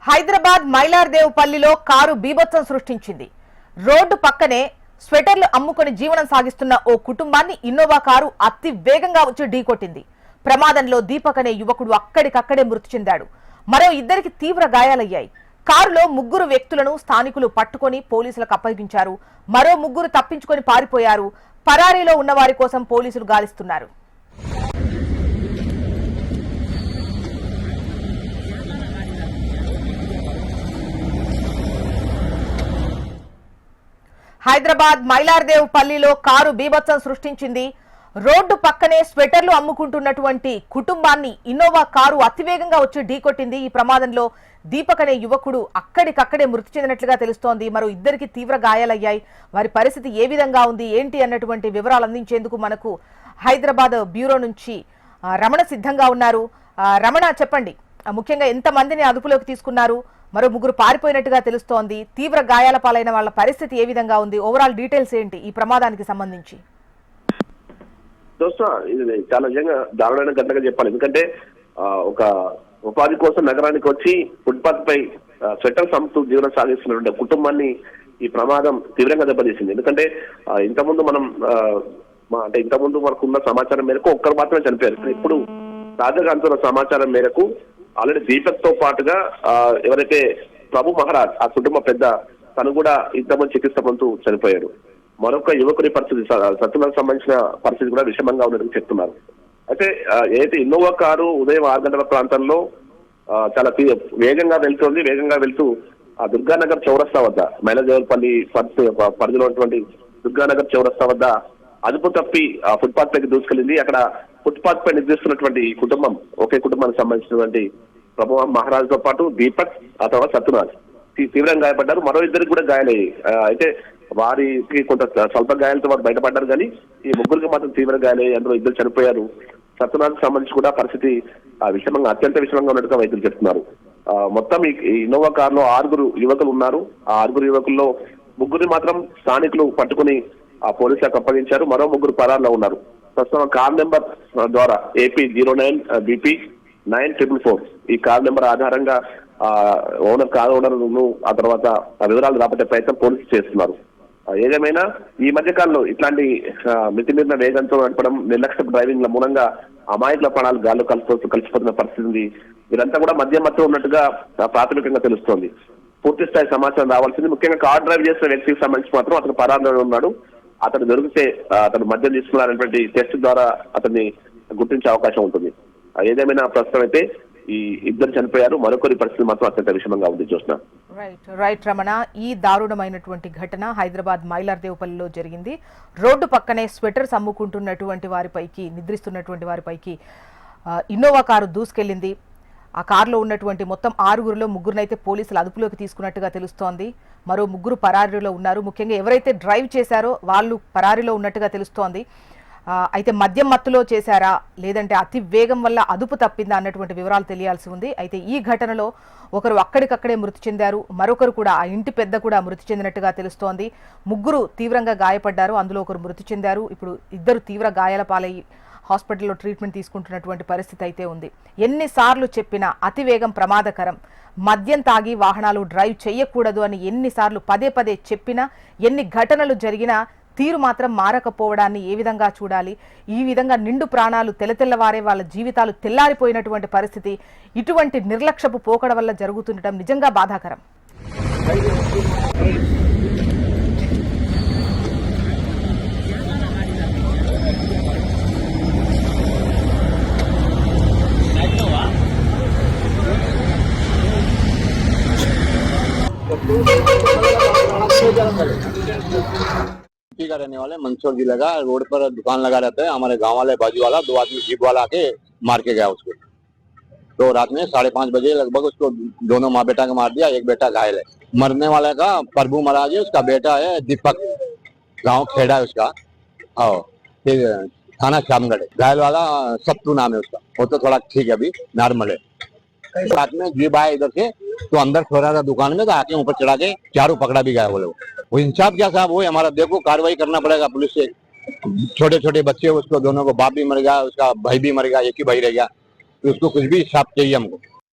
Hyderabad మైలార్దేవ్పల్లిలో car బీభత్సం సృష్టించింది. Road పక్కనే స్వెటర్లు అమ్ముకొని జీవనం సాగిస్తున్న ఓ కుటుంబాన్ని ఇన్నోవా కారు అతి వేగంగా వచ్చి ఢీకొట్టింది. ప్రమాదంలో దీపక్ అనే యువకుడు అక్కడికక్కడే మృతి చెందాడు. మరో ఇద్దరికి తీవ్ర గాయాలయ్యాయి. కారులో 3 వ్యక్తులను స్థానికులు పట్టుకొని పోలీసులకు అప్పగించారు. మరో 3 తప్పించుకొని పారిపోయారు. పరారీలో ఉన్న వారి కోసం పోలీసులు గాలిస్తున్నారు. హైదరాబాద్ మైలార్దేవ్పల్లిలో కారు బీభత్సం సృష్టించింది. రోడ్డు పక్కనే స్వెటర్లు అమ్ముకుంటున్నటువంటి కుటుంబాన్ని ఇన్నోవా కారు అతివేగంగా వచ్చి ఢీకొట్టింది. ఈ ప్రమాదంలో దీపక్ అనే యువకుడు అక్కడికక్కడే మృతి చెందినట్లుగా తెలుస్తోంది. మరో ఇద్దరికి తీవ్ర గాయాలయ్యాయి. వారి పరిస్థితి ఏ విధంగా ఉంది ఏంటి అన్నటువంటి వివరాలు అందించేందుకు మనకు హైదరాబాద్ బ్యూరో నుంచి రమణ సిద్ధంగా ఉన్నారు. రమణ, చెప్పండి, ముఖ్యంగా ఎంత మందిని అదుపులోకి తీసుకున్నారు? మరో 3 పారిపోయినట్టుగా తెలుస్తోంది. తీవ్ర గాయాల పాలైన వాళ్ళ పరిస్థితి ఏ విధంగా ఉంది? ఓవరాల్ డీటెయిల్స్ ఏంటి ఈ ప్రమాదానికి సంబంధించి? ఇది చాలా నిజంగా దారుణమైన ఘటనగా చెప్పాలి. ఎందుకంటే ఒక ఉపాధి కోసం నగరానికి వచ్చి ఫుట్పాత్ పై స్వెటర్స్ అమ్ముతూ జీవనం సాగిస్తున్నటువంటి కుటుంబాన్ని ఈ ప్రమాదం తీవ్రంగా దెబ్బతీసింది. ఎందుకంటే ఇంతకుముందు మనకున్న సమాచారం మేరకు ఒక్కరు మాత్రమే చనిపోయారు. ఇప్పుడు తాజాగా అందుతున్న సమాచారం మేరకు ఆల్రెడీ దీపక్ తో పాటుగా ఎవరైతే ప్రభు మహారాజ్ ఆ కుటుంబ పెద్ద తను కూడా ఇంతమంది చికిత్స పొందుతూ చనిపోయాడు. మరొక యువకుని పరిస్థితి సత్తులకు సంబంధించిన పరిస్థితి కూడా విషమంగా ఉన్నట్టు చెప్తున్నారు. అయితే ఏదైతే ఇన్నోవా కారు ఉదయం 6 గంటల ప్రాంతంలో చాలా వేగంగా వెళ్తూ ఆ దుర్గానగర్ చౌరస్తా వద్ద మైలార్దేవ్పల్లి పరిధిలో ఉన్నటువంటి దుర్గానగర్ చౌరస్తా వద్ద అదుపు తప్పి ఫుట్పాత్ పైకి దూసుకెళ్ళింది. అక్కడ ఫుట్పాత్ పై నిద్రిస్తున్నటువంటి కుటుంబం ఒకే కుటుంబానికి సంబంధించినటువంటి ప్రభు మహారాజ్ తో పాటు దీపక్ ఆ తర్వాత సత్తునాథ్ తీవ్రంగా గాయపడ్డారు. మరో ఇద్దరికి కూడా గాయాలయ్యాయి. అయితే వారికి కొంత స్వల్ప గాయాలతో వారు బయటపడ్డారు. కానీ ఈ 3కి మాత్రం తీవ్ర గాయాలయ్యాయి. అందులో 2 చనిపోయారు. సత్తునాథ్ సంబంధించి కూడా పరిస్థితి అత్యంత విషమంగా ఉన్నట్టుగా వైద్యులు చెప్తున్నారు. మొత్తం ఈ ఇన్నోవా కారులో 6 యువకులు ఉన్నారు. ఆ 6 యువకుల్లో 3 మాత్రం స్థానికులు పట్టుకుని ఆ పోలీసులకు అప్పగించారు. మరో 3 పరారులో ఉన్నారు. ప్రస్తుతం కార్ నెంబర్ ద్వారా AP 09 BP 9444 ఈ కార్ నెంబర్ ఆధారంగా కార్ ఓనర్ ను ఆ తర్వాత వివరాలు రాబట్టే ప్రయత్నం పోలీసులు చేస్తున్నారు. ఏదేమైనా ఈ మధ్య కాలంలో ఇట్లాంటి మితిమీరిన వేగంతో నడపడం, నిర్లక్ష్య డ్రైవింగ్ల మూలంగా అమాయకుల ప్రాణాలు గాల్లో కలిసిపోతున్న పరిస్థితి ఉంది. వీరంతా కూడా మధ్యలో ఉన్నట్టుగా ప్రాథమికంగా తెలుస్తోంది. పూర్తి స్థాయి సమాచారం రావాల్సింది. ముఖ్యంగా కార్ డ్రైవ్ చేసిన వ్యక్తికి సంబంధించి మాత్రం అతను పరారులో ఉన్నాడు. అతను దొరికితే అతను మద్యం తీసుకున్నారనేటువంటి టెస్ట్ ద్వారా అతన్ని గుర్తించే అవకాశం ఉంటుంది. ఏదేమైనా ప్రస్తుతం అయితే ఈ 2 చనిపోయారు. మరొకరి పరిస్థితి మాత్రం అత్యంత విషమంగా ఉంది. చూసిన రైట్ రమణ, ఈ దారుణమైనటువంటి ఘటన హైదరాబాద్ మైలార్దేవ్పల్లిలో జరిగింది. రోడ్డు పక్కనే స్వెటర్స్ అమ్ముకుంటున్నటువంటి వారిపైకి, నిద్రిస్తున్నటువంటి వారిపైకి ఇన్నోవా కారు దూసుకెళ్లింది. ఆ కారులో ఉన్నటువంటి మొత్తం 6గురిలో 3నైతే పోలీసులు అదుపులోకి తీసుకున్నట్టుగా తెలుస్తోంది. మరో 3 పరారీలో ఉన్నారు. ముఖ్యంగా ఎవరైతే డ్రైవ్ చేశారో వాళ్ళు పరారీలో ఉన్నట్టుగా తెలుస్తోంది. అయితే మద్యం మత్తులో చేశారా, లేదంటే అతి వేగం వల్ల అదుపు తప్పిందా అన్నటువంటి వివరాలు తెలియాల్సి ఉంది. అయితే ఈ ఘటనలో ఒకరు అక్కడికక్కడే మృతి చెందారు. మరొకరు కూడా, ఆ ఇంటి పెద్ద కూడా మృతి చెందినట్టుగా తెలుస్తోంది. 3 తీవ్రంగా గాయపడ్డారు. అందులో ఒకరు మృతి చెందారు. ఇప్పుడు 2 తీవ్ర గాయాల పాలయ్యి హాస్పిటల్లో ట్రీట్మెంట్ తీసుకుంటున్నటువంటి పరిస్థితి అయితే ఉంది. ఎన్నిసార్లు చెప్పినా అతివేగం ప్రమాదకరం, మద్యం తాగి వాహనాలు డ్రైవ్ చేయకూడదు అని ఎన్నిసార్లు పదే చెప్పినా, ఎన్ని ఘటనలు జరిగినా తీరు మాత్రం మారకపోవడాన్ని ఏ విధంగా చూడాలి? ఈ విధంగా నిండు ప్రాణాలు తెల్లవారే వాళ్ళ జీవితాలు తెల్లారిపోయినటువంటి పరిస్థితి ఇటువంటి నిర్లక్ష్యపు పోకడ వల్ల జరుగుతుండటం నిజంగా బాధాకరం. का रहने वाले मंदसौर जिले का रोड पर दुकान लगा रहता है। हमारे गांव वाले बाजू वाला 2 आदमी जीप वाला आके मार के गया उसको। तो रात में 5:30 बजे लगभग उसको दोनों माँ बेटा को मार दिया। एक बेटा घायल है। मरने वाले का प्रभु महाराज है, उसका बेटा है दीपक, गांव खेड़ा है उसका। फिर थाना श्यामगढ़ है। घायल वाला सत्तू नाम है उसका। वो तो थोड़ा ठीक है, अभी नॉर्मल है। रात में जीप आया इधर से, तो अंदर सो रहा था दुकान में, तो आके ऊपर चढ़ा के चारों पकड़ा भी गया वो लोग। वो इंसाफ क्या साहब, वो हमारा देखो कार्रवाई करना पड़ेगा पुलिस से। छोटे छोटे बच्चे, उसको दोनों को बाप भी मर गया, उसका भाई भी मर गया, एक ही भाई रह गया, तो उसको कुछ भी इंसाफ चाहिए हमको।